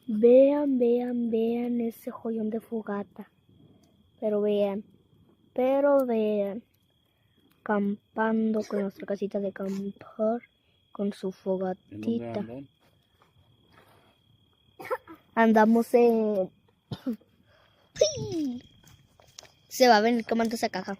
Vean, vean, vean ese joyón de fogata. Pero vean. Campando con nuestra casita de campar. Con su fogatita. Andamos en... Se va a venir quemando esa caja.